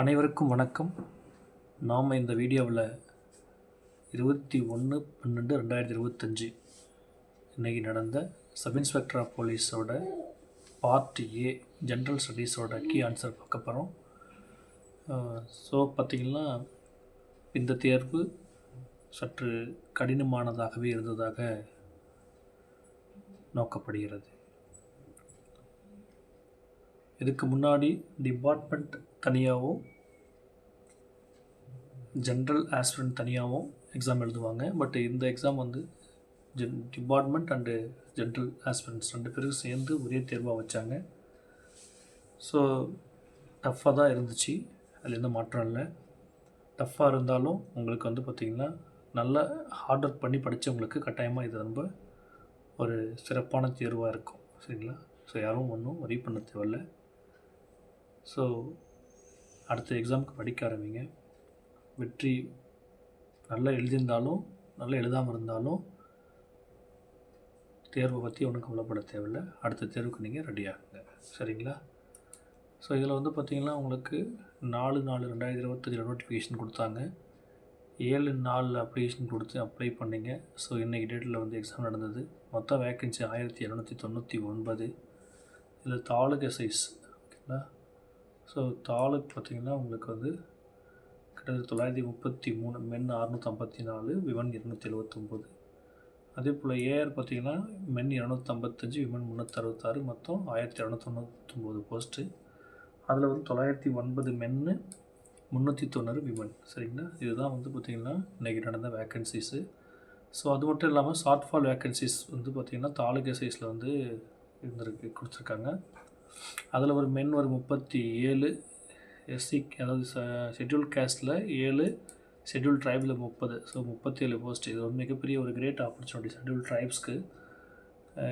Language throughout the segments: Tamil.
அனைவருக்கும் வணக்கம். நாம் இந்த வீடியோவில் 21/12/2025 இன்றைக்கி நடந்த சப் இன்ஸ்பெக்டர் ஆஃப் போலீஸோட பார்ட் ஏ ஜென்ரல் ஸ்டடீஸோட கீ ஆன்சர் பார்க்க போகிறோம். ஸோ பார்த்திங்கன்னா இந்த தேர்வு சற்று கடினமானதாகவே இருந்ததாக நோக்கப்படுகிறது. இதுக்கு முன்னாடி டிபார்ட்மெண்ட் தனியாகவும் ஜென்ரல் ஆஸ்பிரண்ட் தனியாகவும் எக்ஸாம் எழுதுவாங்க. பட் இந்த எக்ஸாம் வந்து டிபார்ட்மெண்ட் அண்டு ஜென்ரல் ஆஸ்பிரண்ட்ஸ் ரெண்டு பேரும் சேர்ந்து ஒரே தேர்வாக வச்சாங்க. ஸோ டஃப்பாக தான் இருந்துச்சு, அதில் எந்த மாற்றம் இல்லை. டஃப்பாக இருந்தாலும் உங்களுக்கு வந்து பார்த்திங்கன்னா நல்லா ஹார்ட் ஒர்க் பண்ணி படித்தவங்களுக்கு கட்டாயமாக இது ரொம்ப ஒரு சிறப்பான தேர்வாக இருக்கும். சரிங்களா? ஸோ யாரும் ஒன்றும் வரி பண்ண தேவையில்லை. ஸோ அடுத்த எக்ஸாமுக்கு படிக்க ஆரம்பிங்க. வெற்றி நல்லா எழுதியிருந்தாலும் நல்லா எழுதாமல் இருந்தாலும் தேர்வை பற்றி ஒன்றும் கவலைப்பட தேவையில்லை. அடுத்த தேர்வுக்கு நீங்கள் ரெடி ஆகுங்க. சரிங்களா? ஸோ இதில் வந்து பார்த்திங்கன்னா உங்களுக்கு 4/4/2025 நோட்டிஃபிகேஷன் கொடுத்தாங்க. 7/4 அப்ளிகேஷன் கொடுத்து அப்ளை பண்ணிங்க. ஸோ இன்றைக்கி டேட்டில் வந்து எக்ஸாம் நடந்தது. மொத்தம் வேக்கன்சி 1799. இதில் தாலுகா சைஸ் ஓகேங்களா. ஸோ தாலுக்கு பார்த்திங்கன்னா உங்களுக்கு வந்து கிட்டத்தட்ட 933, மென் 654, விமன் 279. அதே போல் ஏஆர் பார்த்திங்கன்னா மென் 255, விமன் 366, மொத்தம் 1299 போஸ்ட்டு. அதில் வந்து 909 மென்னு, 390 விமன். சரிங்களா? இதுதான் வந்து பார்த்திங்கன்னா இன்றைக்கி நடந்த வேக்கன்சிஸு. ஸோ அது மட்டும் இல்லாமல் ஷார்ட் ஃபால் வேக்கன்சிஸ் வந்து பார்த்திங்கன்னா தாலுகா சைஸில் வந்து கொடுத்துருக்காங்க. அதில் ஒரு மென் ஒரு 37, எஸ்சி அதாவது ஷெட்யூல் கேஸ்டில் 7, ஷெட்யூல் ட்ரைபில் 30. So 37 post. இது ஒரு மிகப்பெரிய ஒரு கிரேட் ஆப்பர்ச்சுனிட்டி ஷெட்யூல் ட்ரைப்ஸ்க்கு.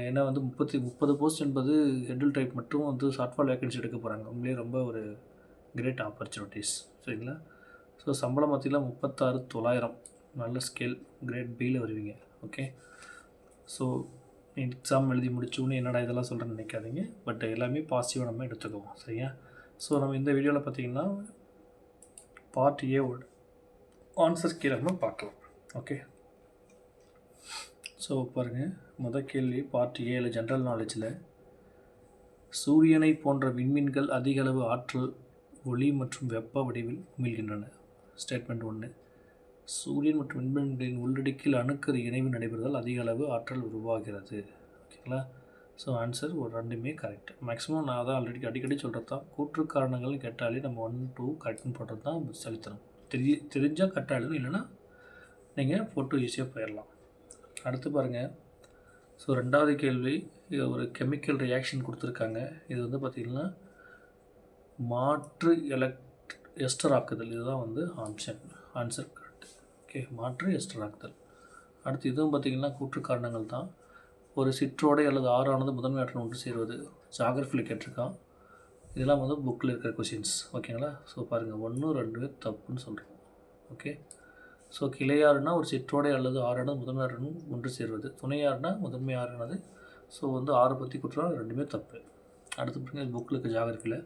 ஏன்னா வந்து 30 போஸ்ட் என்பது ஷெட்யூல் ட்ரைப் மட்டும் வந்து ஷார்ட் ஃபால் வேக்கன்சி எடுக்க போகிறாங்க. உண்மையிலே ரொம்ப ஒரு கிரேட் ஆப்பர்ச்சுனிட்டிஸ். சரிங்களா? ஸோ சம்பளம் பார்த்திங்கன்னா 36,900. நல்ல ஸ்கேல், கிரேட் பியில் வருவீங்க. ஓகே. ஸோ எக்ஸாம் எழுதி முடிச்சோன்னு என்னடா இதெல்லாம் சொல்கிறேன்னு நினைக்காதீங்க. பட் எல்லாமே பாசிட்டிவாக நம்ம எடுத்துக்குவோம். சரியா? ஸோ நம்ம இந்த வீடியோவில் பார்த்திங்கன்னா பார்ட் ஏவோட ஆன்சர் கீழே நம்ம பார்க்கலாம். ஓகே. ஸோ பாருங்கள், முதல் கேள்வி பார்ட் ஏல ஜென்ரல் நாலேஜில் சூரியனை போன்ற விண்மீன்கள் அதிக அளவு ஆற்றல், ஒளி மற்றும் வெப்ப வடிவில் உமிழ்கின்றன. ஸ்டேட்மெண்ட் 1. சூரியன் மற்றும் விண்மீன்களின் உள்ளடுக்கில் அணுக்கரு இணைவு நடைபெறுவதால் அதிக அளவு ஆற்றல் உருவாகிறது. ஓகேங்களா? ஸோ ஆன்சர் ஒரு ரெண்டுமே கரெக்ட். மேக்ஸிமம் நான் தான் அடிக்கடி சொல்கிறது தான், கூற்று காரணங்கள்னு கேட்டாலே நம்ம 1, 2 கரெக்ட்னு போடுறது தான் செலுத்தணும். தெரிஞ்சால் கரெக்டாக எழுதணும், இல்லைன்னா நீங்கள் போட்டு ஈஸியாக போயிடலாம். அடுத்து பாருங்கள். ஸோ ரெண்டாவது கேள்வி, இது ஒரு கெமிக்கல் ரியாக்ஷன் கொடுத்துருக்காங்க. இது வந்து பார்த்திங்கன்னா மாற்று எஸ்டர் ஆக்குதல். இதுதான் வந்து ஆன்சர் கரெக்ட். ஓகே, மாற்று எஸ்டர் ஆக்குதல். அடுத்து இதுவும் பார்த்திங்கன்னா கூற்று காரணங்கள் தான். ஒரு சிற்றோடை அல்லது ஆறானது முதன்மை ஆற்றல் ஒன்று சேருவது. ஜாகிரஃபியில் கேட்டிருக்கான். இதெல்லாம் வந்து புக்கில் இருக்கிற கொஷின்ஸ். ஓகேங்களா? ஸோ பாருங்கள், 1, 2 தப்புன்னு சொல்கிறோம். ஓகே. ஸோ கிளையாறுனா ஒரு சிற்றோடை அல்லது ஆறானது முதன்மை ஆற்றல் ஒன்று சேருவது. துணையாறுனா முதன்மை ஆறானது. ஸோ வந்து 6 பற்றி குற்றம், ரெண்டுமே தப்பு. அடுத்து பாருங்கள், புக்கில் இருக்க ஜாகிரஃபியில்.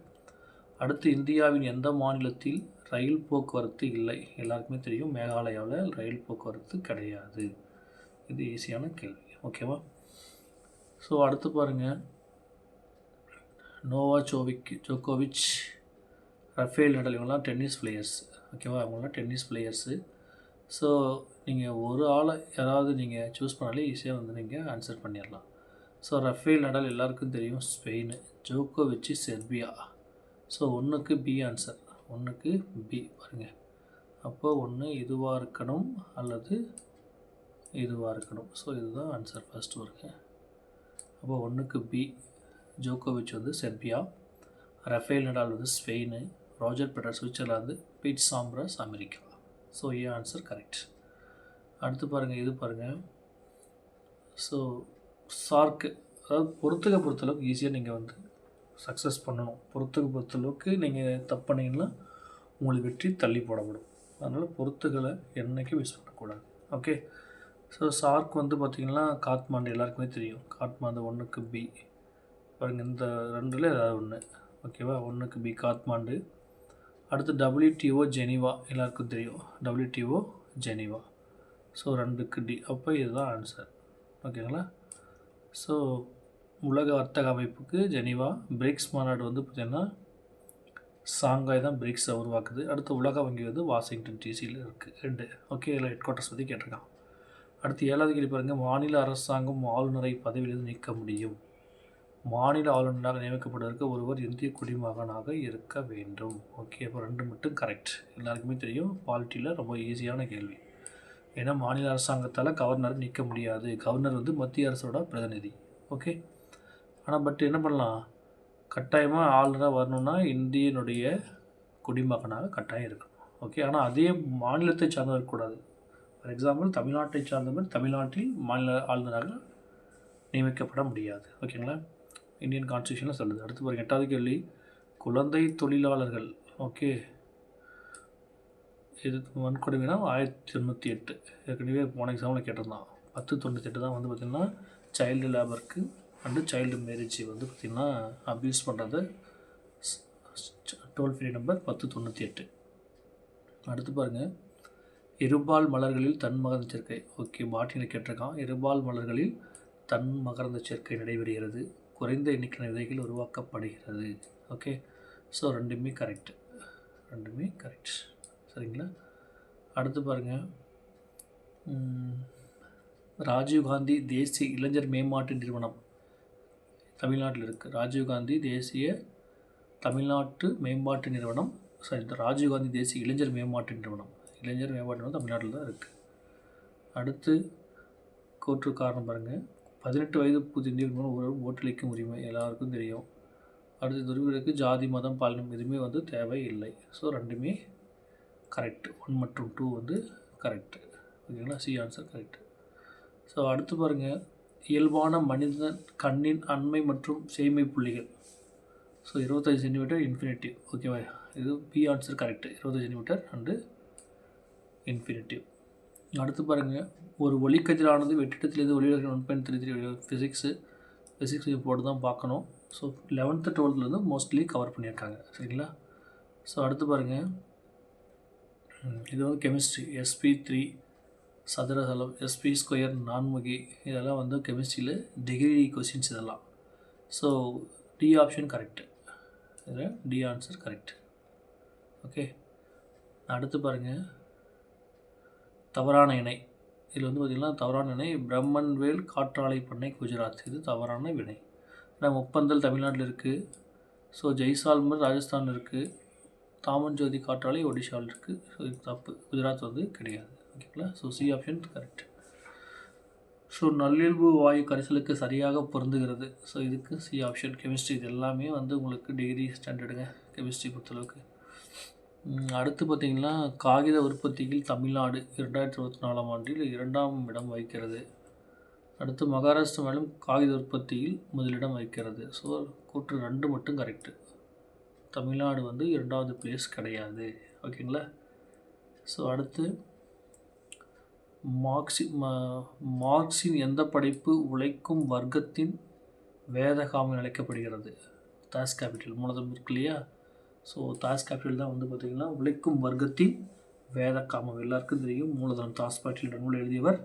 அடுத்து இந்தியாவின் எந்த மாநிலத்தில் ரயில் போக்குவரத்து இல்லை? எல்லாருக்குமே தெரியும், மேகாலயாவில் ரயில் போக்குவரத்து கிடையாது. இது ஈஸியான கேள்வி. ஓகேவா? ஸோ அடுத்து பாருங்கள், ஜோகோவிச், ரஃபேல் நடால் இவங்கெல்லாம் டென்னிஸ் பிளேயர்ஸ். ஓகேவா? அவங்களாம் டென்னிஸ் பிளேயர்ஸு. ஸோ நீங்கள் ஒரு ஆளை யாராவது நீங்கள் சூஸ் பண்ணாலே ஈஸியாக வந்து நீங்கள் ஆன்சர் பண்ணிடலாம். ஸோ ரஃபேல் நடால் எல்லாருக்கும் தெரியும், ஸ்பெயின். ஜோகோவிச் செர்பியா. ஸோ 1க்கு பி ஆன்சர். 1க்கு பி பாருங்கள். அப்போது 1 இதுவாக இருக்கணும் அல்லது இதுவாக இருக்கணும். ஸோ இதுதான் ஆன்சர் ஃபஸ்ட்டு வருங்க. அப்போ 1க்கு பி. ஜோகோவிச் வந்து செர்பியா, ரஃபேல் நடால் வந்து Spain, Roger Federer Switzerland, Pete Sampras America. So A answer correct. அடுத்து பாருங்கள், இது பாருங்கள். ஸோ சார்க்கு, அதாவது பொறுத்தளவுக்கு ஈஸியாக நீங்கள் வந்து சக்ஸஸ் பண்ணணும். பொறுத்தளவுக்கு நீங்கள் தப்பு பண்ணிங்கன்னா உங்களுக்கு வெற்றி தள்ளி போடப்படும். அதனால் பொறுத்துகளை என்றைக்கும் மிஸ் பண்ணக்கூடாது. ஓகே. ஸோ சார்க் வந்து பார்த்திங்கன்னா காத்மாண்டு எல்லாருக்குமே தெரியும். காத்மாண்டு 1க்கு பி. பாருங்கள், இந்த ரெண்டில் ஏதாவது ஒன்று. ஓகேவா? 1க்கு பி காத்மாண்டு. அடுத்து WTO ஜெனீவா எல்லாருக்கும் தெரியும், WTO ஜெனீவா. ஸோ 2க்கு டி. அப்போ இதுதான் ஆன்சர். ஓகேங்களா? ஸோ உலக வர்த்தக அமைப்புக்கு ஜெனீவா. பிரிக்ஸ் மாநாடு வந்து பார்த்திங்கன்னா சாங்காய் தான் பிரிக்ஸை உருவாக்குது. அடுத்து உலக வங்கி வந்து வாஷிங்டன் டிசியில் இருக்குது 2. ஓகே, இதில் ஹெட் குவார்ட்டர்ஸ் பற்றி கேட்டிருக்கான். அடுத்து 7வது கேள்வி பாருங்கள். மாநில அரசாங்கம் ஆளுநரை பதவியிலிருந்து நீக்க முடியும். மாநில ஆளுநராக நியமிக்கப்படுவதற்கு ஒருவர் இந்திய குடிமகனாக இருக்க வேண்டும். ஓகே, அப்போ 2 மட்டும் கரெக்ட். எல்லாருக்குமே தெரியும், பாலிட்டியில் ரொம்ப ஈஸியான கேள்வி. ஏன்னா மாநில அரசாங்கத்தால் கவர்னரை நீக்க முடியாது. கவர்னர் வந்து மத்திய அரசோட பிரதிநிதி. ஓகே, ஆனால் பட் என்ன பண்ணலாம், கட்டாயமாக ஆளுநராக வரணுன்னா இந்தியனுடைய குடிமகனாக கட்டாயம் இருக்கணும். ஓகே, ஆனால் அதே மாநிலத்தை சார்ந்தவர் இருக்கக்கூடாது. ஃபார் எக்ஸாம்பிள் தமிழ்நாட்டை சார்ந்தவர் தமிழ்நாட்டில் மாநில ஆளுநராக நியமிக்கப்பட முடியாது. ஓகேங்களா? இந்தியன் கான்ஸ்டியூஷனில் சொல்லுது. அடுத்து பாருங்கள் 8வது கேள்வி. குழந்தை தொழிலாளர்கள். ஓகே, இது வன்கொடுமைனா 1998. ஏற்கனவே போன எக்ஸாமில் கேட்டிருந்தான். 1098 தான் வந்து பார்த்திங்கன்னா சைல்டு லேபருக்கு அண்டு சைல்டு மேரேஜ் வந்து பார்த்திங்கன்னா அப்யூஸ் பண்ணுறது. Toll free number 1098. அடுத்து பாருங்கள். இருபால் மலர்களில் தன் மகரந்த சேர்க்கை. ஓகே, பாட்டியில் கேட்டிருக்கான். இருபால் மலர்களில் தன் மகரந்த சேர்க்கை நடைபெறுகிறது. குறைந்த எண்ணிக்கையான விதைகள் உருவாக்கப்படுகிறது. ஓகே, ஸோ 2மே கரெக்ட். 2மே கரெக்ட். சரிங்களா? அடுத்து பாருங்கள். ராஜீவ்காந்தி தேசிய இளைஞர் மேம்பாட்டு நிறுவனம் தமிழ்நாட்டில் இருக்குது. ராஜீவ்காந்தி தேசிய தமிழ்நாட்டு மேம்பாட்டு நிறுவனம், ராஜீவ்காந்தி தேசிய இளைஞர் மேம்பாட்டு நிறுவனம். இளைஞர் மேம்பாட்டு நிறுவனம் தமிழ்நாட்டில் தான் இருக்குது. அடுத்து கூற்று காரணம் பாருங்கள். 18 வயது புது இந்தியர்கள் மூலம் ஒரு ஓட்டளிக்கும் உரிமை எல்லாருக்கும் தெரியும். அடுத்து துருவிற்கு ஜாதி மதம் பாலினம் எதுவுமே வந்து தேவையில்லை. ஸோ 2மே கரெக்ட். 1 மற்றும் 2 வந்து கரெக்டு. ஓகேங்களா? C answer correct. ஸோ அடுத்து பாருங்கள். இயல்பான மனிதன் கண்ணின் அண்மை மற்றும் சேய்மை புள்ளிகள். So 25 centimetre infinitive. ஓகேவா? இது B answer correct. 25 centimetre and infinitive. அடுத்து பாருங்கள். ஒரு ஒளிக்கதிரானது வெற்றிடத்திலிருந்து ஒளிவிலகல் 1.33 ஃபிசிக்ஸ் போட்டு தான் பார்க்கணும். So 11th 12th mostly cover பண்ணியிருக்காங்க. சரிங்களா? ஸோ அடுத்து பாருங்கள். இது வந்து கெமிஸ்ட்ரி. sp3 சதுரதளம், sp² நான்முகி, இதெல்லாம் வந்து கெமிஸ்ட்ரியில் டிகிரி கொஸ்டின்ஸ் இதெல்லாம். So D option correct. இதில் டி ஆன்சர் கரெக்ட். ஓகே, அடுத்து பாருங்கள். தவறான இணை. இதில் வந்து பார்த்திங்கன்னா தவறான இணை பிரம்மன்வேல் காற்றாலை பண்ணை குஜராத். இது தவறான வினை. ஏன்னா முப்பந்தல் தமிழ்நாட்டில் இருக்குது. ஸோ ஜெய்சால்மர் ராஜஸ்தான் இருக்குது. தாமன்ஜோதி காற்றாலை ஒடிஷாவில் இருக்குது. ஸோ இது தப்பு. குஜராத் வந்து கிடையாது. ஓகேங்களா? So C option correct. So நல்லியல்பு வாயு கரைசலுக்கு சரியாக பொருந்துகிறது. ஸோ இதுக்கு சி ஆப்ஷன் கெமிஸ்ட்ரி. இது எல்லாமே வந்து உங்களுக்கு டிகிரி ஸ்டாண்டர்டுங்க கெமிஸ்ட்ரி பொறுத்தளவுக்கு. அடுத்து பார்த்திங்கன்னா காகித உற்பத்தியில் தமிழ்நாடு 2024ஆம் ஆண்டில் 2ஆம் இடம் வகிக்கிறது. அடுத்து மகாராஷ்டிரா மாநிலம் காகித உற்பத்தியில் முதலிடம் வகிக்கிறது. ஸோ கூற்று 2 மட்டும் கரெக்டு. தமிழ்நாடு வந்து 2வது பிளேஸ் கிடையாது. ஓகேங்களா? ஸோ அடுத்து மார்க்சின் எந்த படைப்பு உழைக்கும் வர்க்கத்தின் வேதகாமம் அழைக்கப்படுகிறது? தாஸ் கேபிட்டல் மூலதனம் இருக்கு இல்லையா? ஸோ தாஸ் கேபிட்டல் தான் வந்து பார்த்திங்கன்னா உழைக்கும் வர்க்கத்தின் வேதகாமம். எல்லாருக்கும் தெரியும், மூலதனம். தாஸ் கேபிட்டல் நூல் எழுதியவர்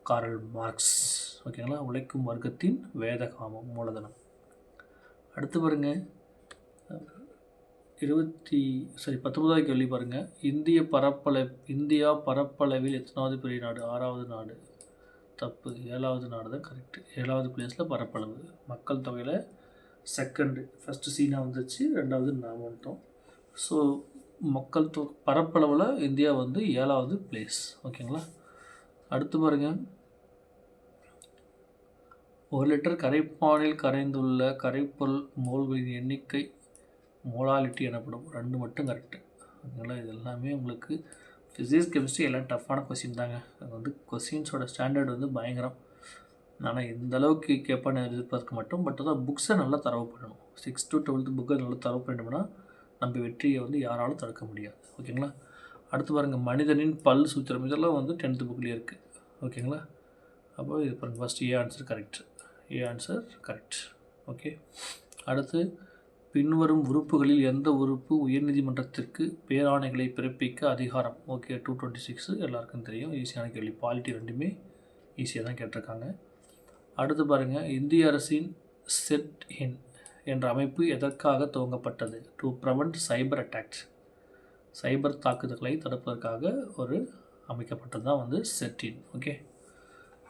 காரல் மார்க்ஸ். ஓகேங்களா? உழைக்கும் வர்க்கத்தின் வேதகாமம் மூலதனம். அடுத்து பாருங்கள். 19வது கேள்வி பாருங்கள். இந்தியா பரப்பளவில் எத்தனாவது பெரிய நாடு? 6வது நாடு. தப்பு. 7வது நாடு தான் கரெக்டு. 7வது பிளேஸில் பரப்பளவு. மக்கள் தொகையில் செகண்டு. ஃபஸ்ட்டு சீனா வந்துச்சு, 2வது நாம் வந்துட்டோம். ஸோ மக்கள் பரப்பளவில் இந்தியா வந்து 7வது பிளேஸ். ஓகேங்களா? அடுத்து பாருங்கள். 1 லிட்டர் கரைப்பானில் கரைந்துள்ள கரைப்பொருள் மோல்களின் எண்ணிக்கை மோலாலிட்டி எனப்படும். 2 மட்டும் கரெக்டு. ஓகேங்களா? இது எல்லாமே உங்களுக்கு ஃபிசிக்ஸ் கெமிஸ்ட்ரி எல்லாம் டஃப்பான கொஸ்டின் தாங்க. அது வந்து கொஸ்டின்ஸோட ஸ்டாண்டர்ட் வந்து பயங்கரம். ஆனால் இந்த அளவுக்கு கேட்பான்னு எதிர்பார்க்க மாட்டோம். பட் அதான் புக்ஸை நல்லா தரவு பண்ணணும். 6th to 12th புக்கை நல்லா தரவு பண்ணிட்டோம்னா நம்ம வெற்றியை வந்து யாராலும் தடுக்க முடியாது. ஓகேங்களா? அடுத்து பாருங்கள். மனிதனின் பல் சூத்திரம். இதெல்லாம் வந்து 10th புக்லேயே இருக்குது. ஓகேங்களா? அப்போ இது பாருங்கள். ஃபஸ்ட் ஏ ஆன்சர் கரெக்ட். ஏ ஆன்சர் கரெக்ட். ஓகே, அடுத்து பின்வரும் உறுப்புகளில் எந்த உறுப்பு உயர்நீதிமன்றத்திற்கு பேராணைகளை பிறப்பிக்க அதிகாரம்? ஓகே, 226 எல்லாருக்கும் தெரியும், ஈஸியான கேள்வி. பாலிட்டி ரெண்டுமே ஈஸியாக தான் கேட்டிருக்காங்க. அடுத்து பாருங்கள், இந்திய அரசின் செட் இன் என்ற அமைப்பு எதற்காக துவங்கப்பட்டது? டு ப்ரிவென்ட் சைபர் அட்டாக்ஸ், சைபர் தாக்குதல்களை தடுப்பதற்காக ஒரு அமைக்கப்பட்டது தான் வந்து செட் இன். ஓகே,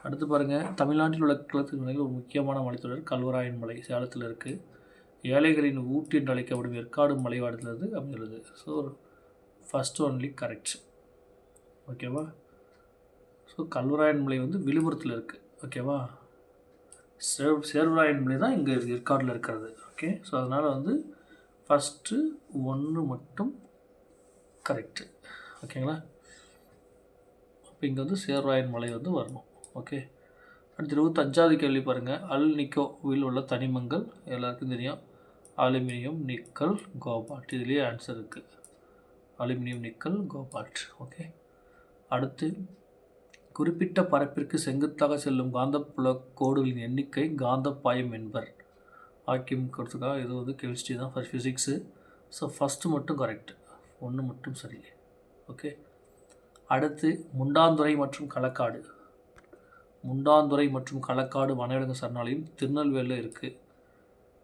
அடுத்து பாருங்கள், தமிழ்நாட்டில் உள்ள கிழக்கு நிலையில் ஒரு முக்கியமான மலைத்தொடர் கல்வராயன் மலை சேலத்தில் இருக்குது. ஏழைகளின் ஊட்டி என்று அழைக்கப்படும் ஏற்காடு மலைவாடத்திலிருந்து அமைந்துள்ளது. So first only correct. ஓகேவா? ஸோ கல்வராயன் மலை வந்து விழுப்புரத்தில் இருக்குது. ஓகேவா? சேர்வராயன் மலை தான் இங்கே ஏற்காடில் இருக்கிறது. ஓகே, ஸோ அதனால் வந்து ஃபஸ்ட்டு ஒன்று மட்டும் கரெக்டு. ஓகேங்களா? அப்போ இங்கே வந்து சேர்வராயன் மலை வந்து வரணும். ஓகே, அடுத்து 25வது கேள்வி பாருங்கள். அல் நிக்கோவில் உள்ள தனிமங்கள் எல்லாருக்கும் தெரியும், அலுமினியம், நிக்கல், கோபால்ட். இதுலேயே ஆன்சர் இருக்குது, அலுமினியம், நிக்கல், கோபால்ட். ஓகே, அடுத்து குறிப்பிட்ட பரப்பிற்கு செங்குத்தாக செல்லும் காந்தப்புல கோடுகளின் எண்ணிக்கை காந்தப்பாயம் என்பர். ஆக்கியம் கொடுத்துருக்கா, இது வந்து கெமிஸ்ட்ரி தான், ஃபர்ஸ்ட் ஃபிசிக்ஸு. ஸோ ஃபஸ்ட்டு மட்டும் கரெக்ட், ஒன்று மட்டும் சரி. ஓகே, அடுத்து முண்டாந்துறை மற்றும் களக்காடு. முண்டாந்துறை மற்றும் களக்காடு வனவிலங்கு சரணாலயம் திருநெல்வேலியில் இருக்குது.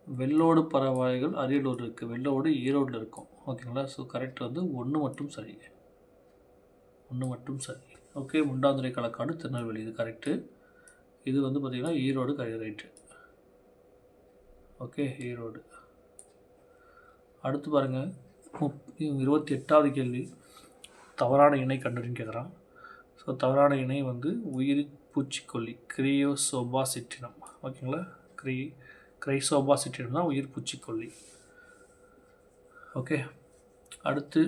வெள்ளோடு பறவைகள் அரியலூர் இருக்குது. வெள்ளோடு ஈரோடில் இருக்கும். ஓகேங்களா? ஸோ கரெக்ட் வந்து ஒன்று மட்டும் சரி, ஒன்று மட்டும் சரி. ஓகே, முண்டாந்துறை களக்காடு திருநெல்வேலி, இது கரெக்டு. இது வந்து பார்த்திங்கன்னா ஈரோடு ரைட்டு. ஓகே, ஈரோடு. அடுத்து பாருங்கள், 28வது கேள்வி. தவறான இணை கண்டுபிடின்னு கேட்குறான். ஸோ தவறான இணை வந்து உயிரி பூச்சிக்கொல்லி கிரையோசோபாசிட்டினம். ஓகேங்களா? கிரைசோபாசிட்டினம் தான் உயிர் பூச்சிக்கொல்லி. ஓகே, அடுத்து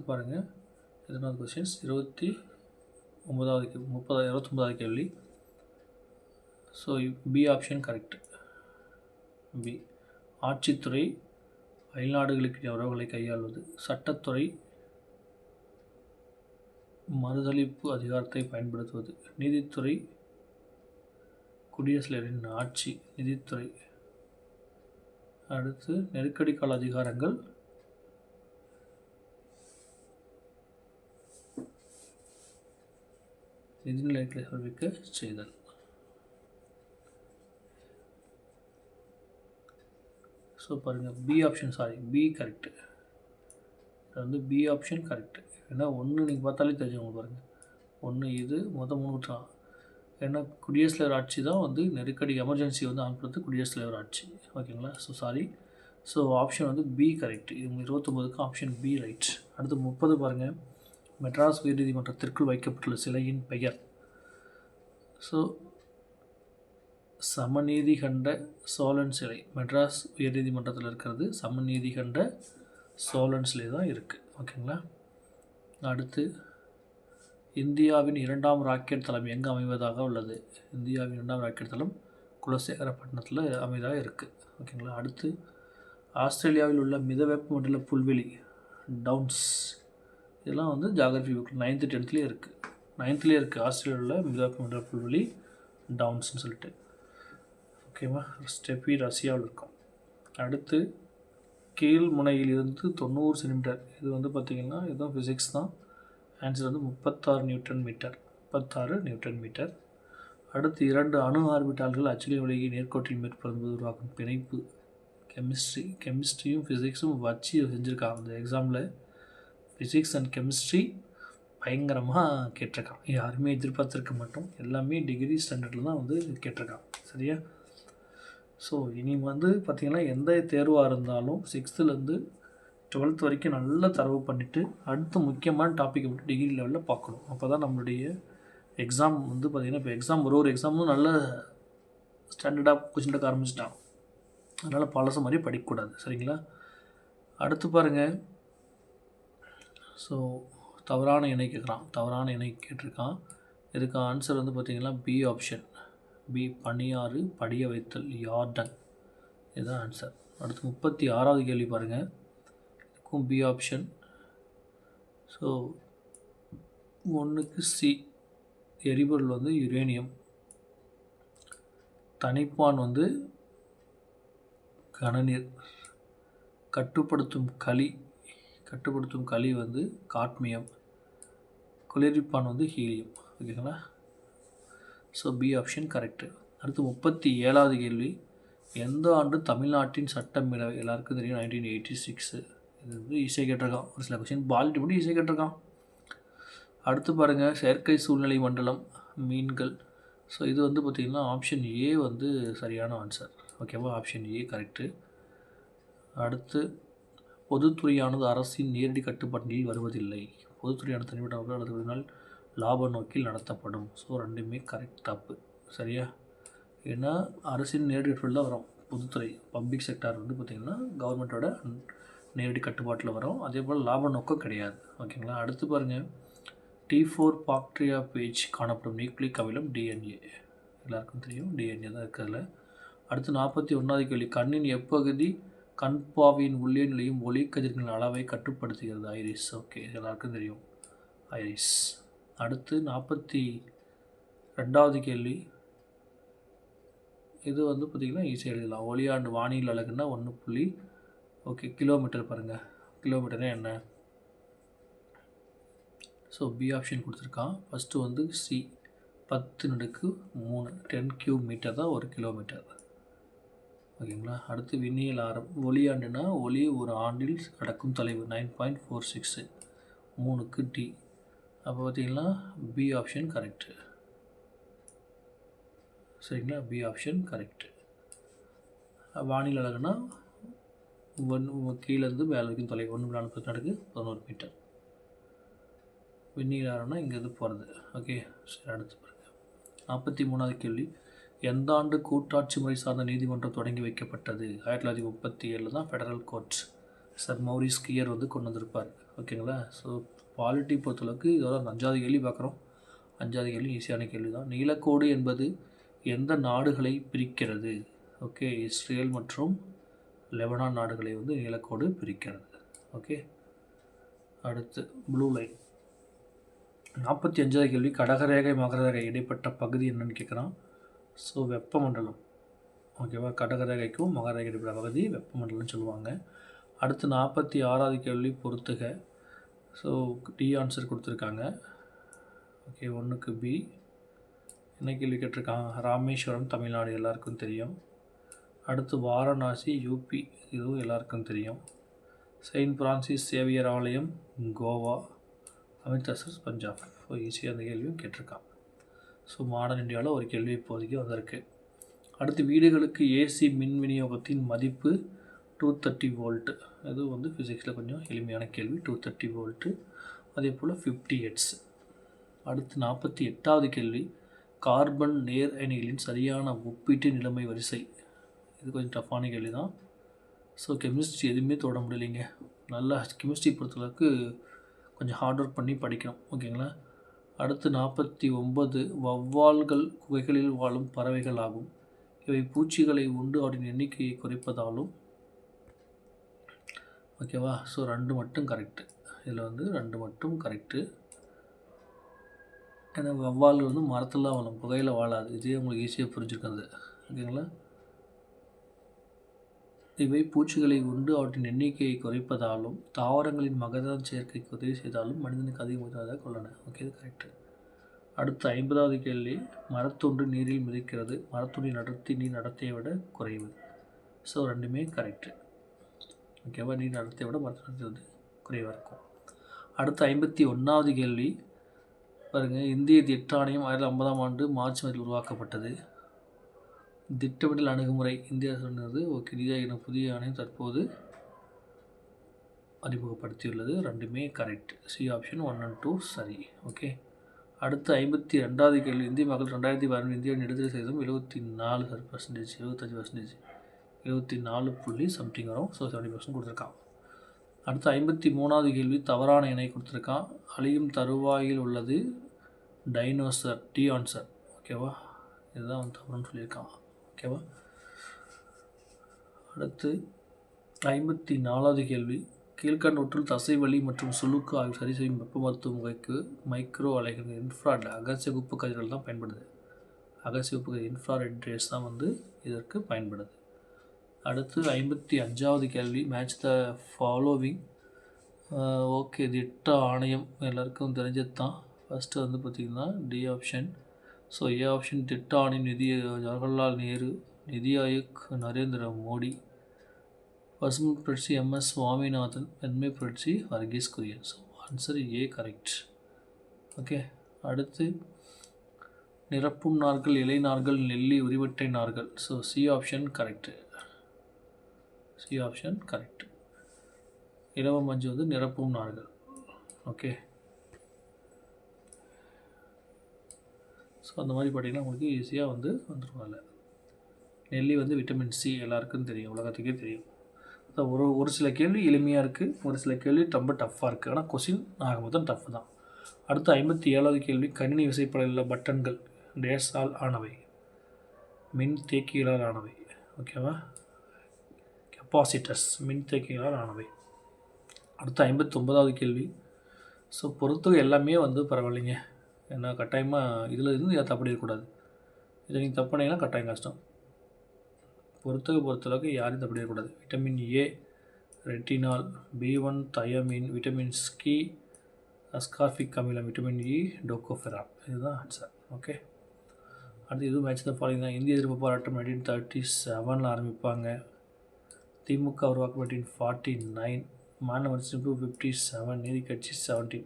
பாருங்கள், 19வது கொஸ்டின்ஸ். 29வது கேள்வி. So B option correct. B, ஆட்சித்துறை அயல்நாடுகளுக்கு உறவுகளை கையாள்வது. சட்டத்துறை மறுதளிப்பு அதிகாரத்தை பயன்படுத்துவது. நீதித்துறை குடியரசுத் தலைவரின் ஆட்சி. நிதித்துறை. அடுத்து நெருக்கடி கால அதிகாரங்கள். நிதிநிலைகளை அறிவிக்க செய்தல். ஸோ பாருங்கள், பி ஆப்ஷன் பி கரெக்டு. இது வந்து பி ஆப்ஷன் கரெக்டு. ஏன்னா ஒன்று நீங்கள் பார்த்தாலே தெரிஞ்சவங்க பாருங்கள், ஒன்று இது மொத்தம் 3 தான். ஏன்னா குடியரசுத் தலைவர் ஆட்சி தான் வந்து நெருக்கடி எமர்ஜென்சி வந்து அனுப்புறது குடியரசுத் தலைவர் ஆட்சி. ஓகேங்களா? ஸோ ஆப்ஷன் வந்து பி கரெக்ட். இது 29க்கு ஆப்ஷன் பி ரைட். அடுத்து 30 பாருங்கள், மெட்ராஸ் உயர்நீதிமன்றத்திற்குள் வைக்கப்பட்டுள்ள சிலையின் பெயர். ஸோ சமநீதி கண்ட சோழன் சிலை மெட்ராஸ் உயர்நீதிமன்றத்தில் இருக்கிறது. சமநீதி கண்ட சோழன் சிலை தான் இருக்குது. ஓகேங்களா? அடுத்து இந்தியாவின் 2ஆம் ராக்கெட் தளம் எங்கே அமைவதாக உள்ளது? இந்தியாவின் 2ஆம் ராக்கெட் தளம் குலசேகரப்பட்டினத்தில் அமைவதாக இருக்குது. ஓகேங்களா? அடுத்து ஆஸ்திரேலியாவில் உள்ள மிதவெப்ப மண்டல புல்வெளி டவுன்ஸ். இதெல்லாம் வந்து ஜாகிரபி புக்கில் 9th 10thலேயே இருக்குது. 9thலேயே இருக்குது, ஆஸ்திரேலியாவில் மிதவெப்ப மண்டல புல்வெளி டவுன்ஸ்னு சொல்லிட்டு. ஓகேவா? ஸ்டெப்பி ரஷ்யாவில் இருக்கும். அடுத்து கீழ் முனையில் இருந்து 90 சென்டிமீட்டர். இது வந்து பார்த்திங்கன்னா இதுதான் ஃபிசிக்ஸ் தான். ஆன்சர் வந்து 36 நியூட்டன் மீட்டர். 36 Newton metre. அடுத்து 2 அணு ஆர்பிட்டால்கள் அச்சிலை விலகி நேர்கோட்டில் மேற்படும்போது உருவாக்கும் பிணைப்பு. கெமிஸ்ட்ரியும் ஃபிசிக்ஸும் வச்சு செஞ்சுருக்காங்க. அந்த எக்ஸாமில் ஃபிசிக்ஸ் அண்ட் கெமிஸ்ட்ரி பயங்கரமாக கேட்டிருக்கான். யாருமே எதிர்பார்த்துருக்க மாட்டோம். எல்லாமே டிகிரி ஸ்டாண்டர்டில் தான் வந்து கேட்டிருக்கான். சரியா? ஸோ இனி வந்து பார்த்திங்கன்னா எந்த தேர்வாக இருந்தாலும் 6thலேருந்து 12th வரைக்கும் நல்லா தரவு பண்ணிவிட்டு அடுத்து முக்கியமான டாப்பிக்கை மட்டும் டிகிரி லெவலில் பார்க்கணும். அப்போ தான் நம்மளுடைய எக்ஸாம் வந்து பார்த்திங்கன்னா, இப்போ எக்ஸாம் ஒரு எக்ஸாமும் நல்ல ஸ்டாண்டர்டாக கொஸ்டின் எடுக்க ஆரம்பிச்சிட்டான். அதனால் பழச மாதிரி படிக்கக்கூடாது. சரிங்களா? அடுத்து பாருங்கள், ஸோ தவறான இணை கேட்குறான். தவறான இணை கேட்டிருக்கான். இதுக்கு ஆன்சர் வந்து பார்த்திங்கன்னா பி ஆப்ஷன். பி, பனியாறு படிய வைத்தல், யார்டன். இதுதான் ஆன்சர். அடுத்து 36வது கேள்வி பாருங்கள். இதுக்கும் பி ஆப்ஷன். ஸோ 1க்கு சி, எரிபொருள் வந்து யுரேனியம். தனிப்பான் வந்து கனநீர். கட்டுப்படுத்தும் களி வந்து காட்மியம். குளிர்விப்பான் வந்து ஹீலியம். ஓகேங்களா? So B option correct. அடுத்து 37வது கேள்வி. எந்த ஆண்டு தமிழ்நாட்டின் சட்டமேலவை? எல்லாருக்கும் தெரியும் 1986. இது வந்து ஈஸியாக கேட்டிருக்கான். ஒரு சில கொஸ்டின் பாலிட்டி மட்டும் ஈஸியாக கேட்டிருக்கான். அடுத்து பாருங்கள், செயற்கை சூழ்நிலை மண்டலம் மீன்கள். ஸோ இது வந்து பார்த்திங்கன்னா ஆப்ஷன் ஏ வந்து சரியான ஆன்சர். ஓகேவா? Option A correct. அடுத்து பொதுத்துறையானது அரசின் நேரடி கட்டுப்பாட்டில் வருவதில்லை. பொதுத்துறையானது தனிப்பட்ட அல்லது லாப நோக்கில் நடத்தப்படும். ஸோ ரெண்டுமே கரெக்ட் தப்பு. சரியா? ஏன்னா அரசின் நேரடி கட்டுப்பாட்டில் தான் வரும். பொதுத்துறை பப்ளிக் செக்டார் வந்து பார்த்திங்கன்னா கவர்மெண்ட்டோட நேரடி கட்டுப்பாட்டில் வரும். அதே போல் லாப நோக்கம் கிடையாது. ஓகேங்களா? அடுத்து பாருங்கள், T4 பாக்டீரியா பேஜ் காணப்படும் நியூக்ளிக் அமிலம் DNA. எல்லாருக்கும் தெரியும் DNA தான் இருக்கிறதுல. அடுத்து 41வது கேள்வி. கண்ணின் எப்பகுதி கண்பாவியின் உள்ளே நிலையும் ஒளி கதிர்களின் அளவை கட்டுப்படுத்துகிறது? ஐரிஸ். ஓகே, எல்லாருக்கும் தெரியும் ஐரிஸ். அடுத்து 42வது கேள்வி. இது வந்து பார்த்திங்கன்னா ஈஸியாக எழுதலாம். ஒளியாண்டு வானியல் அலகுன்னா 1. ஓகே, கிலோமீட்டர் பாருங்கள். கிலோமீட்டர்னா என்ன? ஸோ பி ஆப்ஷன் கொடுத்துருக்கான். ஃபஸ்ட்டு வந்து சி 10^3 10 கியூப் மீட்டர் தான் 1 கிலோமீட்டர். ஓகேங்களா? அடுத்து விண்ணியல் ஆரம். ஒளியாண்டுனா ஒளி ஒரு ஆண்டில் கடக்கும் தொலைவு 9.46. 3க்கு டி. அப்போ பார்த்திங்கன்னா பி ஆப்ஷன் கரெக்டு. சரிங்களா? B option correct. வானில் அலகுனா கீழேருந்து மேலே வரைக்கும் தொலைவு 1.4 மீட்டர். விண்ணியல் ஆரம்னா இங்கேருந்து போகிறது. ஓகே, சரி. அடுத்து பாருங்கள், 43வது கேள்வி. எந்த ஆண்டு கூட்டாட்சி முறை சார்ந்த நீதிமன்றம் தொடங்கி வைக்கப்பட்டது? 1937 தான் federal court. Sir Maurice gear வந்து கொண்டு வந்திருப்பார். ஓகேங்களா? ஸோ பாலிட்டி பொறுத்தளவுக்கு இதோட 5வது கேள்வி பார்க்குறோம். 5வது கேள்வி ஈஸியான கேள்வி தான். நீலக்கோடு என்பது எந்த நாடுகளை பிரிக்கிறது? ஓகே, இஸ்ரேல் மற்றும் லெபனான் நாடுகளை வந்து நீலக்கோடு பிரிக்கிறது. ஓகே, அடுத்து ப்ளூ லைன். 45வது கேள்வி. கடகரேகை மகரரேகை இடைப்பட்ட பகுதி என்னன்னு கேட்குறான். ஸோ வெப்பமண்டலம். ஓகேவா? கடகரேகைக்கும் மகரரேகை இடைப்பட்ட பகுதி வெப்பமண்டலம்னு சொல்லுவாங்க. அடுத்து 46வது கேள்வி பொறுத்துக. ஸோ டி ஆன்சர் கொடுத்துருக்காங்க. ஓகே, 1க்கு பி. என்ன கேள்வி கேட்டிருக்காங்க? ராமேஸ்வரம் தமிழ்நாடு எல்லாருக்கும் தெரியும். அடுத்து வாரணாசி யூபி, இதுவும் எல்லாருக்கும் தெரியும். செயின்ட் பிரான்சிஸ் சேவியர் ஆலயம் கோவா. அமிர்தசரஸ் பஞ்சாப். ஸோ ஈஸியாக அந்த கேள்வியும் கேட்டிருக்கான். ஸோ மாடர்ன் இந்தியாவில் ஒரு கேள்வி இப்போதைக்கு வந்திருக்கு. அடுத்து வீடுகளுக்கு ஏசி மின் விநியோகத்தின் மதிப்பு 230 வோல்ட்டு. அது வந்து ஃபிசிக்ஸில் கொஞ்சம் எளிமையான கேள்வி. 230 வோல்ட்டு. அதே போல் 50 ஹெர்ட்ஸ். அடுத்து 48வது கேள்வி. கார்பன் நேர் அயனிகளின் சரியான ஒப்பீட்டு நிலைமை வரிசை. இது கொஞ்சம் டஃப்பான கேள்வி தான். ஸோ கெமிஸ்ட்ரி எதுவுமே தொட முடியலைங்க. நல்லா கெமிஸ்ட்ரி பொறுத்தளவுக்கு கொஞ்சம் ஹார்ட் ஒர்க் பண்ணி படிக்கணும். ஓகேங்களா? அடுத்து 49. வௌவால்கள் குகைகளில் வாழும் பறவைகள் ஆகும். இவை பூச்சிகளை உண்டு அவற்றின் எண்ணிக்கையை குறைப்பதாலும். ஓகேவா? ஸோ 2 மட்டும் கரெக்டு. இதில் வந்து 2 மட்டும் கரெக்டு. ஏன்னா வௌவால்கள் வந்து மரத்தில் வாழும், குகையில் வாழாது. இதே உங்களுக்கு ஈஸியாக புரிஞ்சுருக்காது. ஓகேங்களா? இவை பூச்சிகளை உண்டு அவற்றின் எண்ணிக்கையை குறைப்பதாலும் தாவரங்களின் மகரந்த சேர்க்கைக்கு உதவி செய்தாலும் மனிதனுக்கு அதிகமாக கொள்ளன. ஓகே, இது கரெக்டு. அடுத்து 50வது கேள்வி. மரத்தொன்று நீரில் மிதக்கிறது. மரத்துண்டின் அடர்த்தி நீர் நடத்தையை விட குறைவு. ஸோ ரெண்டுமே கரெக்டு. ஓகேவா? நீர் நடத்தையை விட மரத்தொன்று வந்து குறைவாக இருக்கும். அடுத்து 51வது கேள்வி பாருங்கள். இந்திய திட்டாணையம் 1950ஆம் ஆண்டு மார்ச் மாதத்தில் உருவாக்கப்பட்டது. திட்டமிடல் அணுகுமுறை இந்தியா சொன்னது. ஓகே, என புதிய ஆணையம் தற்போது அறிமுகப்படுத்தியுள்ளது. ரெண்டுமே கரெக்ட். சி ஆப்ஷன் 1 and 2 சரி. ஓகே, அடுத்து 52வது கேள்வி. இந்திய மக்கள் 2012 இந்தியாவின் இடத்துல செய்தும் 74%, 75%, 74 சம்திங் வரும். ஸோ 70% கொடுத்துருக்கான். அடுத்து 53வது கேள்வி. தவறான இணை கொடுத்துருக்கான். அழியும் தருவாயில் உள்ளது டைனோசர். D answer. ஓகேவா? இதுதான் வந்து தவறுன்னு சொல்லியிருக்கான். ஓகேவா? அடுத்து 54வது கேள்வி. கீழ்கண்டவற்றுள் தசைவலி மற்றும் சுளுக்கு ஆகிய சரி செய்யும் வெப்ப மருத்துவ முறைக்கு மைக்ரோ அலைகள் இன்ஃப்ராட் அகச்சிவப்பு கதிர்கள் தான் பயன்படுது. அகச்சிவப்பு இன்ஃப்ராரெட் ரேஸ் தான் வந்து இதற்கு பயன்படுது. அடுத்து 55வது கேள்வி, மேட்ச் த ஃபாலோவிங். ஓகே, திட்ட ஆணையம் எல்லாருக்கும் தெரிஞ்சது தான். ஃபஸ்ட்டு வந்து பார்த்திங்கன்னா D option. So A option திட்ட ஆணையம் ஜவஹர்லால் நேரு, நிதி ஆயோக் நரேந்திர மோடி, பசுமை புரட்சி எம்எஸ் சுவாமிநாதன், வெண்மை புரட்சி Varghese Kurien. So answer A correct. Okay, அடுத்து நிரப்பும் நார்கள், இலை நார்கள், நெல்லி, உரிவட்டை நார்கள். So C option correct. C option correct. இலவ மஞ்சு வந்து நிரப்பும் நார்கள். ஓகே, ஸோ அந்த மாதிரி பார்த்தீங்கன்னா உங்களுக்கு ஈஸியாக வந்து வந்துடும். அதில் நெல்லி வந்து விட்டமின் சி எல்லாருக்கும் தெரியும், உலகத்துக்கே தெரியும். ஒரு சில கேள்வி எளிமையாக இருக்குது, ஒரு சில கேள்வி ரொம்ப டஃப்பாக இருக்குது. ஆனால் கொஸ்டின் ஆக மொத்தம் டஃப் தான். அடுத்து 57வது கேள்வி, கணினி விசைப்படையில் பட்டன்கள் டேஸால் ஆனவை, மின் தேக்கிகளால் ஆனவை. ஓகேவா, கெப்பாசிட்டர்ஸ் மின் தேக்கிகளால் ஆனவை. அடுத்து 59வது கேள்வி. ஸோ பொறுத்தவரை எல்லாமே வந்து பரவாயில்லைங்க, ஏன்னா கட்டாயமாக இதில் இருந்து ஏன் தப்பு இருக்கக்கூடாது. இதை நீங்கள் தப்பு பண்ணிங்கன்னா கட்டாயம் கஷ்டம். பொறுத்தளவுக்கு யாரும் தப்பு இருக்கக்கூடாது. Vitamin A retinol, B1 thiamine, vitamin C ascorbic அமிலம், விட்டமின் இ டோகோஃபெரான். இதுதான் ஆன்சர். ஓகே, அடுத்து இதுவும் மேட்ச் தான் ஃபாலோயிங் தான். இந்திய எதிர்ப்பு போராட்டம் 1937 ஆரம்பிப்பாங்க. திமுக உருவாக்கம் 1949, மாநில மறுசீரமைப்பு 57, நீதி கட்சி 17.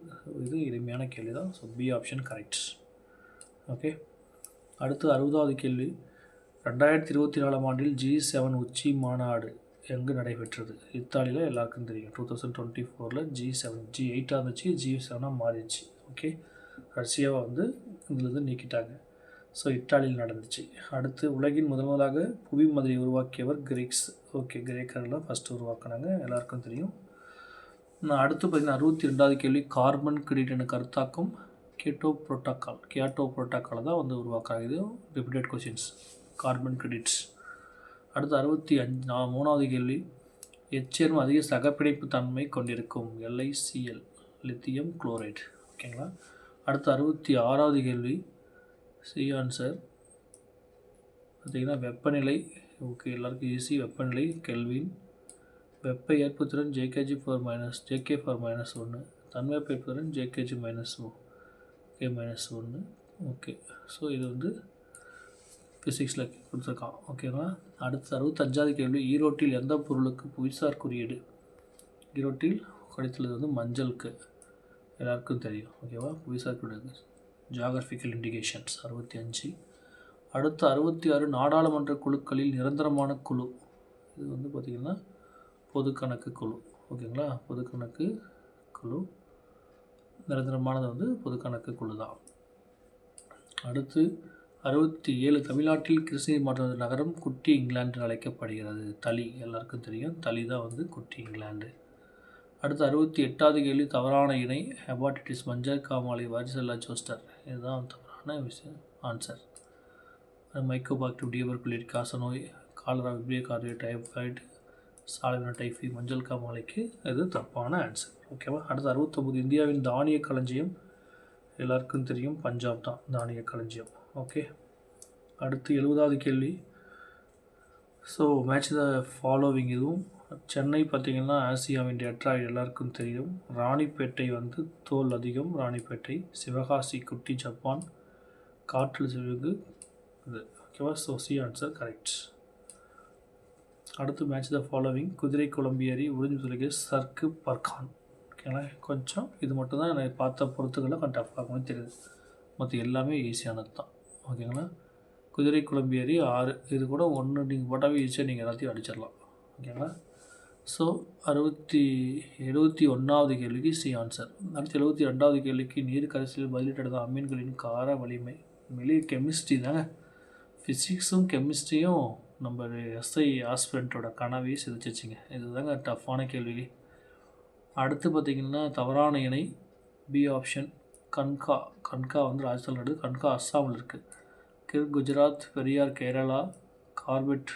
இது எளிமையான கேள்வி தான். So B option correct. Okay, அடுத்து 60வது கேள்வி, 2024 ஆண்டில் G7 உச்சி மாநாடு எங்கு நடைபெற்றது? இத்தாலியில் எல்லாருக்கும் தெரியும். 2024 G8 இருந்துச்சு, G7 மாறிடுச்சு. ஓகே, ரஷ்யாவை வந்து இதிலிருந்து நீக்கிட்டாங்க. ஸோ இத்தாலியில் நடந்துச்சு. அடுத்து உலகின் முதலாக புவி மாதிரியை உருவாக்கியவர் கிரீக்ஸ். ஓகே, கிரேக்கர்லாம் ஃபஸ்ட்டு உருவாக்குனாங்க, எல்லாருக்கும் தெரியும். அடுத்து பார்த்திங்கன்னா 62வது கேள்வி, கார்பன் கிரெடிட் என கருத்தாக்கும் கியோட்டோ புரோட்டோக்காலை தான் வந்து உருவாக்குறாங்க. இது ரிப்பீட்டட் கொஷின்ஸ், கார்பன் கிரெடிட்ஸ். அடுத்து 63வது கேள்வி, எச்சேர்மம் அதிக சகப்பிணைப்பு தன்மை கொண்டிருக்கும் LiCl, லித்தியம் குளோரைடு. ஓகேங்களா. அடுத்து 66வது கேள்வி, சி ஆன்சர் பார்த்திங்கன்னா வெப்பநிலை. ஓகே, எல்லாருக்கும் ஈஸி. வெப்பநிலை கெல்வின். வெப்ப ஏற்புத்திறன் JK4-1, தன்வெப்ப ஏற்புத்திறன் JKG-1. ஓகே, ஸோ இது வந்து ஃபிசிக்ஸில் கொடுத்துருக்கான். ஓகேவா. அடுத்து 65வது கேள்வி, ஈரோட்டில் எந்த பொருளுக்கு புவிசார் குறியீடு? ஈரோட்டில் கிடைத்துள்ளது வந்து மஞ்சளுக்கு, எல்லாருக்கும் தெரியும். ஓகேவா, புவிசார் குறியீடு ஜியாகிரபிக்கல் இண்டிகேஷன்ஸ். 65. அடுத்து 66, நாடாளுமன்ற குழுக்களில் நிரந்தரமான குழு. இது வந்து பார்த்திங்கன்னா பொது கணக்கு குழு. ஓகேங்களா, பொது கணக்கு குழு நிரந்தரமானது வந்து பொது கணக்கு குழு தான். அடுத்து 67, தமிழ்நாட்டில் கிருஷ்ணகிரி மாவட்ட நகரம் குட்டி இங்கிலாந்து அழைக்கப்படுகிறது. தளி, எல்லாருக்கும் தெரியும். தளி தான் வந்து குட்டி இங்கிலாந்து. அடுத்து 68வது கேள்வி, தவறான இணை ஹெபாட்டிட்டிஸ், மஞ்சள் காமாலை, வாரிசெல்லா ஜோஸ்டர். இதுதான் தவறான விஷயம். ஆன்சர் மைக்கோபாக்டீரியம் டியூபர்குலேட் காசநோய், காலரா, விப்ரியோ கார்டியோ, டைஃபாய்டு, சால்வினா டைஃபி, மஞ்சள் காமாலைக்கு இது தப்பான ஆன்சர். ஓகேவா. அடுத்து 69, இந்தியாவின் தானிய களஞ்சியம். எல்லாருக்கும் தெரியும், பஞ்சாப் தான் தானிய களஞ்சியம். ஓகே. அடுத்து 70வது கேள்வி, ஸோ மேட்ச் த ஃபாலோவிங். இதுவும் சென்னை பார்த்திங்கன்னா ஆசியாவின் டெட்ராய்டு, எல்லாருக்கும் தெரியும். ராணிப்பேட்டை வந்து தோல் அதிகம், ராணிப்பேட்டை. சிவகாசி குட்டி, ஜப்பான். காற்றில் சிவகு இது. ஓகேவா, ஸோ சி ஆன்சர் கரெக்ட். அடுத்து மேட்ச் த ஃபாலோவிங், குதிரை குழம்பியரி, உறிஞ்சு துறைக்கு சர்க்கு பர்கான். ஓகேங்களா, கொஞ்சம் இது மட்டும் தான் எனக்கு பார்த்த பொறுத்துக்களை கொஞ்சம் டஃப்பாக தெரியுது, மற்ற எல்லாமே ஈஸியானது தான். ஓகேங்களா. குதிரை குழம்பியரி 6, இது கூட ஒன்று நீங்கள் போட்டாவே ஈஸியாக நீங்கள் எல்லாத்தையும் அடிச்சிடலாம். ஓகேங்களா. ஸோ 71வது கேள்விக்கு சி ஆன்சர். அடுத்து 72வது கேள்விக்கு, நீர் கரைசலில் பதிலிட்ட அமீன்களின் கார வலிமை. வெளியே கெமிஸ்ட்ரி தாங்க, ஃபிசிக்ஸும் கெமிஸ்ட்ரியும் நம்ம எஸ்ஐ ஆஸ்பிரண்ட்டோட கனவே சிதைச்சிச்சிங்க. இதுதாங்க டஃப்பான கேள்வி. அடுத்து பார்த்திங்கன்னா தவறான இணை பி ஆப்ஷன் கன்கா. கன்கா வந்து ராஜஸ்தானில் இருக்குது, கன்கா அஸ்ஸாமில் இருக்குது. குஜராத், பெரியார் கேரளா, கார்பெட்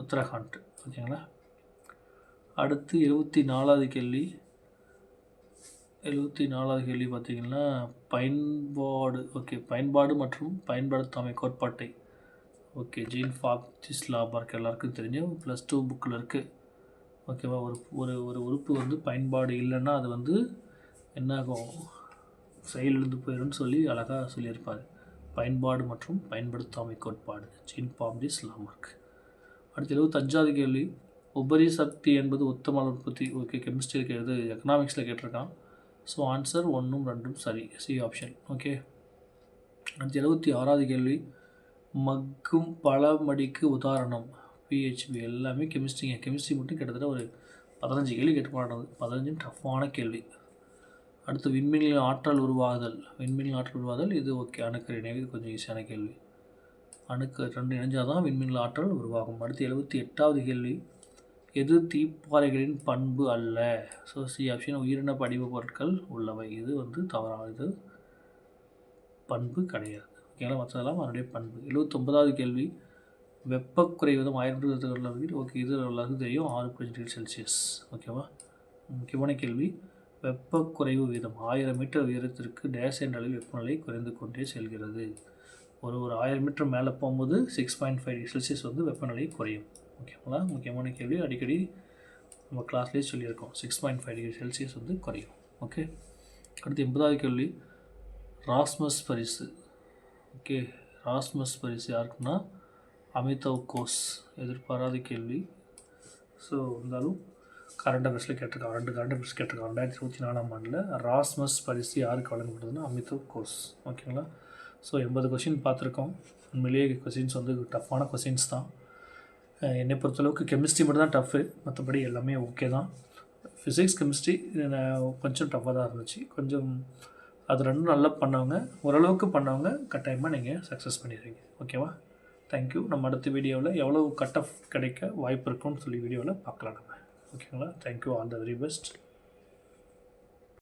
உத்தரகாண்ட். ஓகேங்களா. அடுத்து 74வது கேள்வி, 74வது கேள்வி பார்த்தீங்கன்னா, பயன்பாடு பயன்பாடு மற்றும் பயன்படுத்தாமை கோட்பாட்டை ஜீன் பாப்டிஸ்ட் லாமார்க் எல்லாருக்கும் தெரிஞ்ச +2 புக்கில் இருக்குது. ஓகேவா? ஒரு ஒரு ஒரு உறுப்பு வந்து பயன்பாடு இல்லைன்னா அது வந்து என்னாகும், செயலிழந்து போயிடும்னு சொல்லி அழகாக சொல்லியிருப்பார். பயன்பாடு மற்றும் பயன்படுத்தாமை கோட்பாடு, ஜீன் பாப்டிஸ்ட் லாமார்க். அடுத்து 75வது கேள்வி, உபரி சக்தி என்பது உத்தம உற்பத்தி. கெமிஸ்ட்ரியில் கேட்குறது, எக்கனாமிக்ஸில் கேட்டிருக்கான். ஸோ ஆன்சர் 1ம் 2ம் சரி, சி ஆப்ஷன். ஓகே. அடுத்து 76வது கேள்வி, மக்கும் பழமடிக்கு உதாரணம். பிஹெச்பி எல்லாமே கெமிஸ்ட்ரிங்க. கெமிஸ்ட்ரி மட்டும் கிட்டத்தட்ட ஒரு 15 கேள்வி கேட்டு போனது. 15 டஃப்பான கேள்வி. அடுத்து விண்மீன்களின் ஆற்றல் உருவாகுதல். விண்மீன்களின் ஆற்றல் உருவாகுதல் இது அணுக்கரு இணைவு, இது கொஞ்சம் ஈஸியான கேள்வி. அணுக்கு 2 இணைஞ்சால் தான் விண்மீன்கள் ஆற்றல் உருவாகும். அடுத்து 78வது கேள்வி, எது தீப்பாறைகளின் பண்பு அல்ல? ஸோ சி ஆப்ஷன், உயிரின படிவ பொருட்கள் உள்ளவை. இது வந்து தவறானது, பண்பு கிடையாது. ஓகேங்களா? மற்றதெல்லாம் அதனுடைய பண்பு. 79வது கேள்வி, வெப்பக்குறை விதம் 1000 இது எல்லாருக்கும் தெரியும், 6.5°C. ஓகேவா? முக்கியமான கேள்வி, வெப்பக்குறைவு வீதம் 1000 மீட்டர் உயரத்திற்கு டேஷ் என்ற அளவில் வெப்பநிலை குறைந்து கொண்டே செல்கிறது. ஒரு 1000 மீட்டர் மேலே போகும்போது 6.5°C வந்து வெப்பநிலை குறையும். ஓகேங்களா? முக்கியமான கேள்வி, அடிக்கடி நம்ம கிளாஸ்லேயே சொல்லியிருக்கோம், 6.5°C வந்து குறையும். ஓகே. அடுத்து 80வது கேள்வி, ராஸ்மஸ் பரிசு. ராஸ்மஸ் பரிசு யாருக்குன்னா அமிதாவ் கோஷ். எதிர்பாராத கேள்வி. ஸோ இருந்தாலும் கரண்ட் அஃபேர்ஸில் கேட்டிருக்காங்க, 2 கரண்ட் அஃபேர்ஸ் கேட்டிருக்காங்க. 2024ஆம் ஆண்டில் ராஸ்மஸ் பரிசு யாருக்கு வழங்கப்படுதுன்னா அமிதாவ் கோஷ். ஓகேங்களா? ஸோ 80 கொஷின் பார்த்துருக்கோம். உண்மையிலேயே கொஷின்ஸ் வந்து டஃப்பான கொஷின்ஸ் தான். என்னை பொறுத்தளவுக்கு கெமிஸ்ட்ரி மட்டும் தான் டஃப்பு, மற்றபடி எல்லாமே ஓகே தான். ஃபிசிக்ஸ் கெமிஸ்ட்ரி கொஞ்சம் டஃப்பாக தான் இருந்துச்சு. கொஞ்சம் அது 2 நல்லா பண்ணவங்க, ஓரளவுக்கு பண்ணவங்க கட்டாயமாக நீங்கள் சக்ஸஸ் பண்ணிடுவீங்க. ஓகேவா? தேங்க்யூ. நம்ம அடுத்த வீடியோவில் எவ்வளோ கட் ஆஃப் கிடைக்க வாய்ப்பு இருக்குன்னு சொல்லி வீடியோவில் பார்க்கலாம் நம்ம. ஓகேங்களா? Thank you. All the very best.